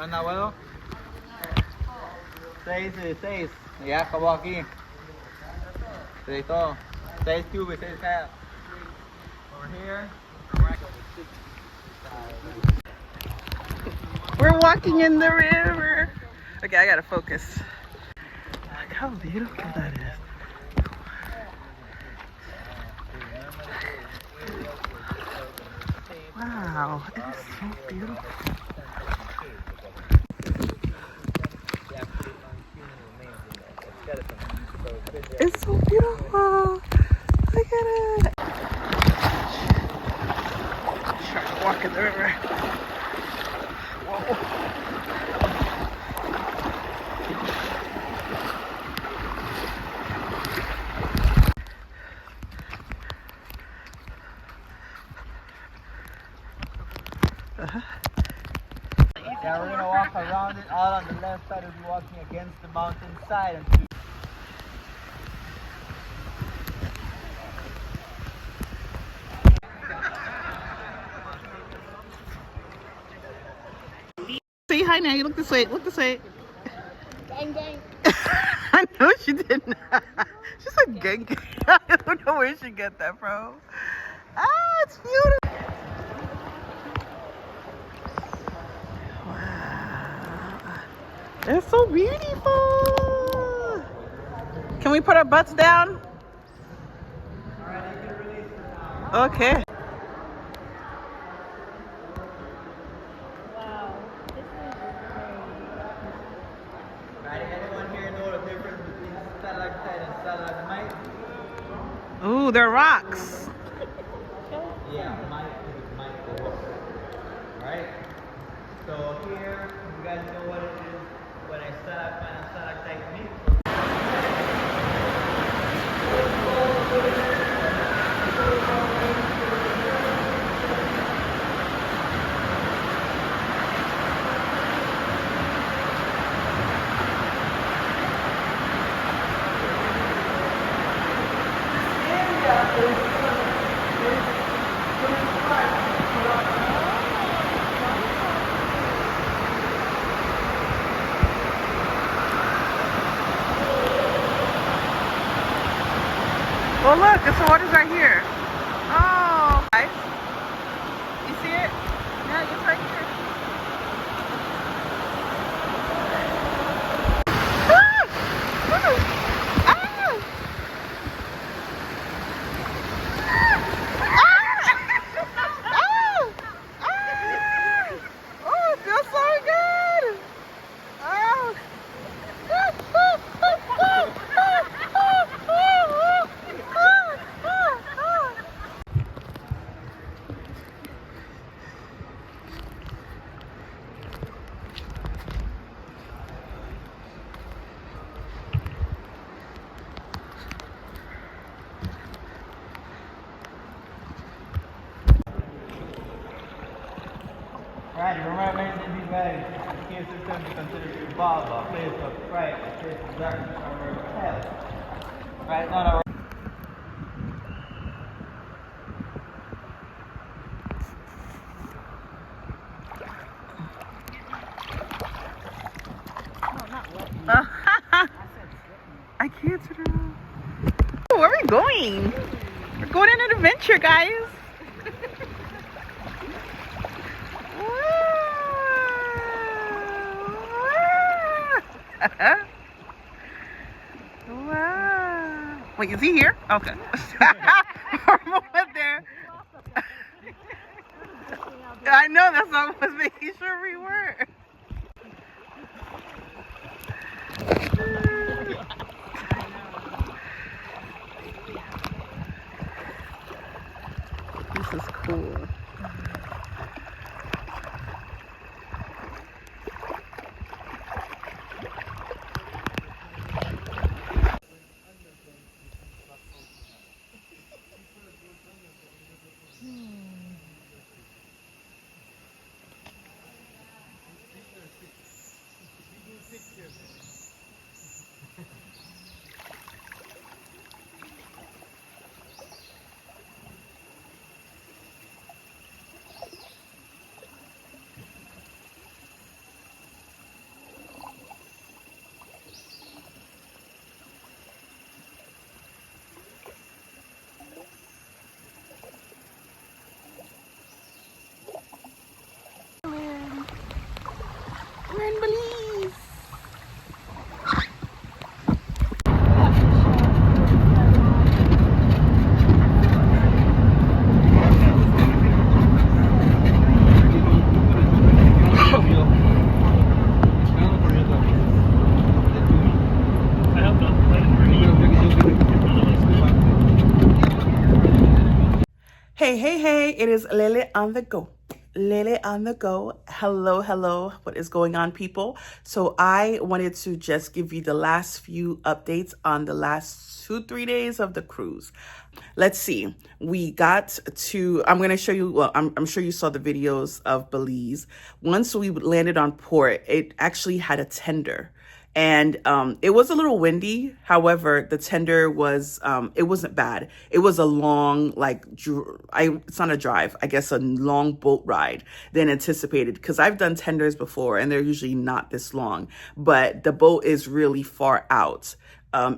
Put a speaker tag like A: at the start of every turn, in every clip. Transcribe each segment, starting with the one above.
A: Anda, abuelo. 6, 16. Ya acabó aquí. Se editó. 6 cubes, 6 half. Over here.
B: We're walking in the river. Okay, I gotta focus. Look how beautiful that is. Wow, it is so beautiful. It's so beautiful. Look at it. Try to walk in the river. Whoa.
A: Yeah, we're gonna walk around it. All on the left side will be walking against the mountain side.
B: Say hi now. You look this way. Look this way.
C: Gang, gang.
B: I know she didn't. She said gang gang. I don't know where she get that from. Ah, it's beautiful. Wow. It's so beautiful. Can we put our butts down? Okay.
C: Wow, this is
A: Right, anyone here know the difference between stalactite and stalagmite?
B: Ooh, they're rocks.
A: Yeah, mite is mite the rock. Right? So here, you guys know what it is when a stalagmite and stalactite meet?
B: Well, look, the water's right here. Oh, guys. You see it? Yeah, it's right here. Ah! Ah! Oh, it feels so good. Oh.
A: Right, remember in these valleys, the cave system is considered to involve a place of fright, a place of darkness, or of hell. Right, not our
B: I can't sit around. Oh, where are we going? We're going on an adventure, guys. Wow. Wait, is he here? Okay. For a moment there. I know, that's what I was making sure we were. This is cool. We're in Belize. Hey, hey, hey, it is Lele on the go. Lele on the go. Hello, hello. What is going on, people? So I wanted to just give you the last few updates on the last 2-3 days of the cruise. Let's see. We got to, I'm going to show you, well, I'm sure you saw the videos of Belize. Once we landed on port, it actually had a tender. And it was a little windy. However, the tender was, it wasn't bad. It was a long, like, it's not a drive, I guess a long boat ride than anticipated. Because I've done tenders before and they're usually not this long. But the boat is really far out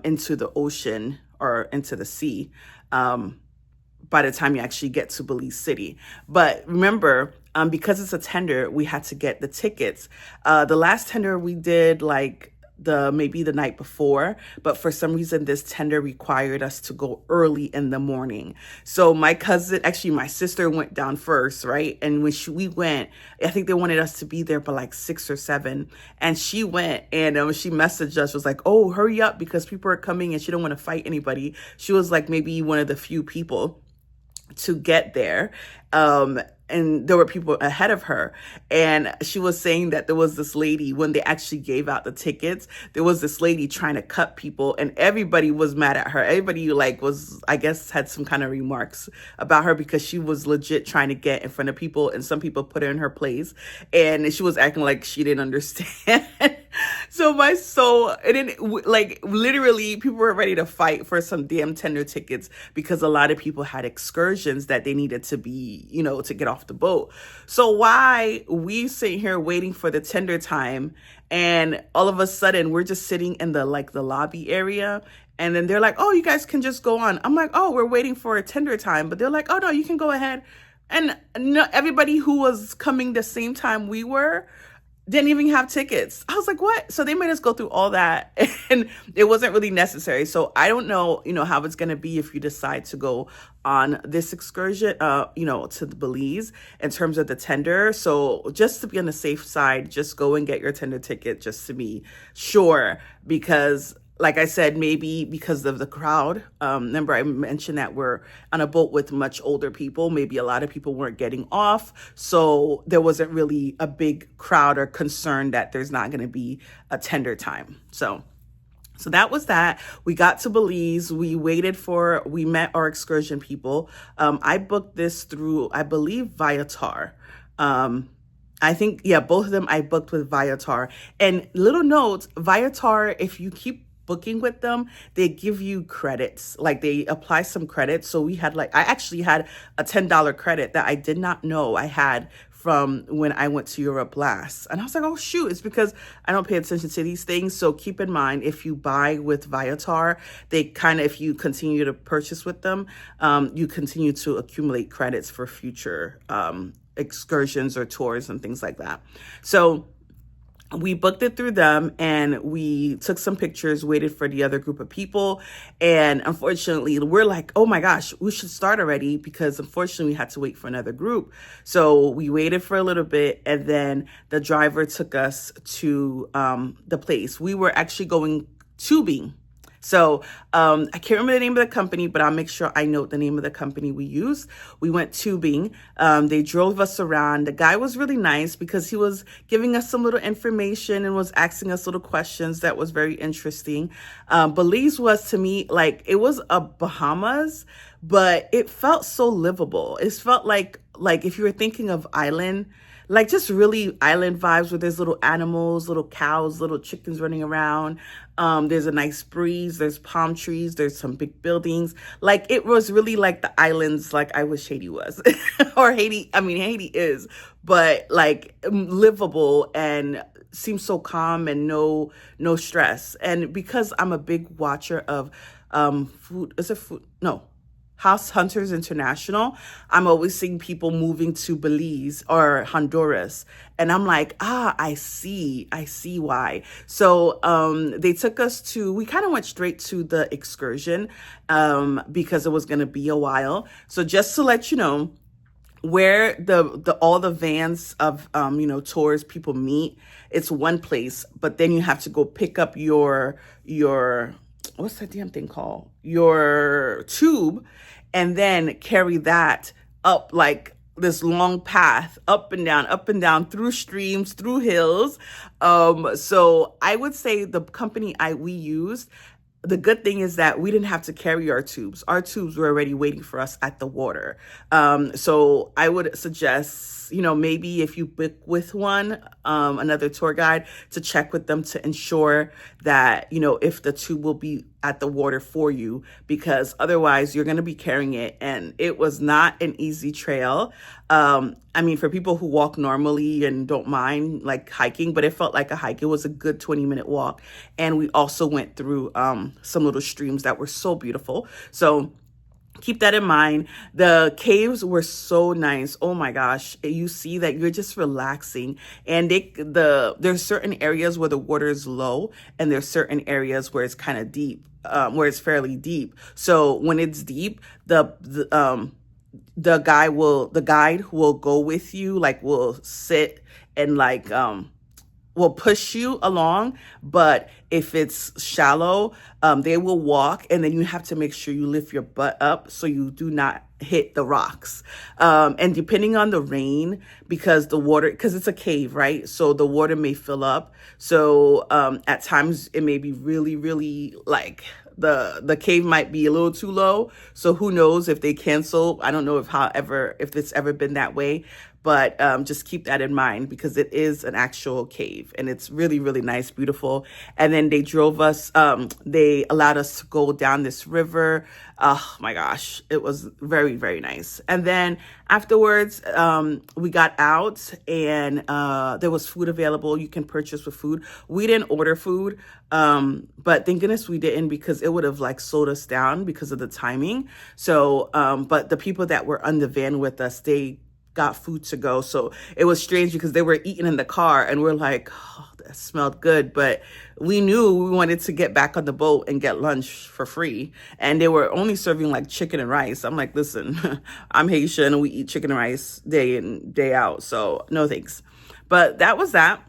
B: into the ocean or into the sea by the time you actually get to Belize City. But remember, because it's a tender, we had to get the tickets. The last tender we did, like, maybe the night before, but for some reason this tender required us to go early in the morning. So my cousin, actually my sister, went down first, right? And when we went, I think they wanted us to be there by like 6 or 7, and she went, and she messaged us, was like, oh, hurry up because people are coming and she don't want to fight anybody. She was like maybe one of the few people to get there. And there were people ahead of her. And she was saying that there was this lady, when they actually gave out the tickets, there was this lady trying to cut people and everybody was mad at her. Everybody I guess had some kind of remarks about her because she was legit trying to get in front of people, and some people put her in her place and she was acting like she didn't understand. So literally people were ready to fight for some damn tender tickets because a lot of people had excursions that they needed to be, to get off the boat. So why we sitting here waiting for the tender time, and all of a sudden we're just sitting in the lobby area, and then they're like, oh, you guys can just go on. I'm like, oh, we're waiting for a tender time, but they're like, oh no, you can go ahead. And no, everybody who was coming the same time we were didn't even have tickets. I was like, what? So they made us go through all that and it wasn't really necessary. So I don't know, how it's going to be if you decide to go on this excursion, to the Belize in terms of the tender. So just to be on the safe side, just go and get your tender ticket just to be sure, because like I said, maybe because of the crowd. Remember, I mentioned that we're on a boat with much older people. Maybe a lot of people weren't getting off. So there wasn't really a big crowd or concern that there's not going to be a tender time. So that was that. We got to Belize. We met our excursion people. I booked this through, I believe, Viator. I think, yeah, both of them I booked with Viator. And little note, Viator, if you keep booking with them, they give you credits, like they apply some credits. So I actually had a $10 credit that I did not know I had from when I went to Europe last. And I was like, oh shoot, it's because I don't pay attention to these things. So keep in mind, if you buy with Viator, if you continue to purchase with them, you continue to accumulate credits for future excursions or tours and things like that. So we booked it through them and we took some pictures, waited for the other group of people. And unfortunately, we're like, oh my gosh, we should start already, because unfortunately we had to wait for another group. So we waited for a little bit, and then the driver took us to the place. We were actually going tubing. So I can't remember the name of the company, but I'll make sure I note the name of the company we used. We went tubing. They drove us around. The guy was really nice because he was giving us some little information and was asking us little questions that was very interesting. Belize was, to me, like, it was a Bahamas, but it felt so livable. It felt like if you were thinking of island, like just really island vibes, where there's little animals, little cows, little chickens running around. There's a nice breeze. There's palm trees. There's some big buildings. Like, it was really like the islands, like I wish Haiti was. Or Haiti is, but like livable and seems so calm and no stress. And because I'm a big watcher of House Hunters International, I'm always seeing people moving to Belize or Honduras. And I'm like, I see why. So they took us we kind of went straight to the excursion because it was going to be a while. So just to let you know, where the all the vans of tours people meet, it's one place, but then you have to go pick up your what's that damn thing called, your tube, and then carry that up like this long path up and down through streams, through hills. So I would say the company we used, the good thing is that we didn't have to carry our tubes. Our tubes were already waiting for us at the water. So I would suggest, maybe if you book with another tour guide, to check with them to ensure that, if the tube will be at the water for you, because otherwise you're going to be carrying it. And it was not an easy trail. For people who walk normally and don't mind like hiking, but it felt like a hike. It was a good 20-minute walk. And we also went through some little streams that were so beautiful. So keep that in mind. The caves were so nice. Oh my gosh. You see that you're just relaxing. And there's certain areas where the water is low, and there's certain areas where it's kind of deep, where it's fairly deep. So when it's deep, the guide will go with you, like will sit and like will push you along. But if it's shallow, they will walk, and then you have to make sure you lift your butt up so you do not hit the rocks. And depending on the rain, because it's a cave, right? So the water may fill up. So at times it may be really, really like the cave might be a little too low. So who knows if they cancel? I don't know if it's ever been that way. But just keep that in mind, because it is an actual cave, and it's really, really nice, beautiful. And then they allowed us to go down this river. Oh my gosh, it was very, very nice. And then afterwards, we got out, and there was food available. You can purchase with food. We didn't order food, but thank goodness we didn't, because it would have like slowed us down because of the timing. So, but the people that were on the van with us, they got food to go. So it was strange because they were eating in the car, and we're like, oh, that smelled good. But we knew we wanted to get back on the boat and get lunch for free. And they were only serving like chicken and rice. I'm like, listen, I'm Haitian and we eat chicken and rice day in, day out. So no thanks. But that was that.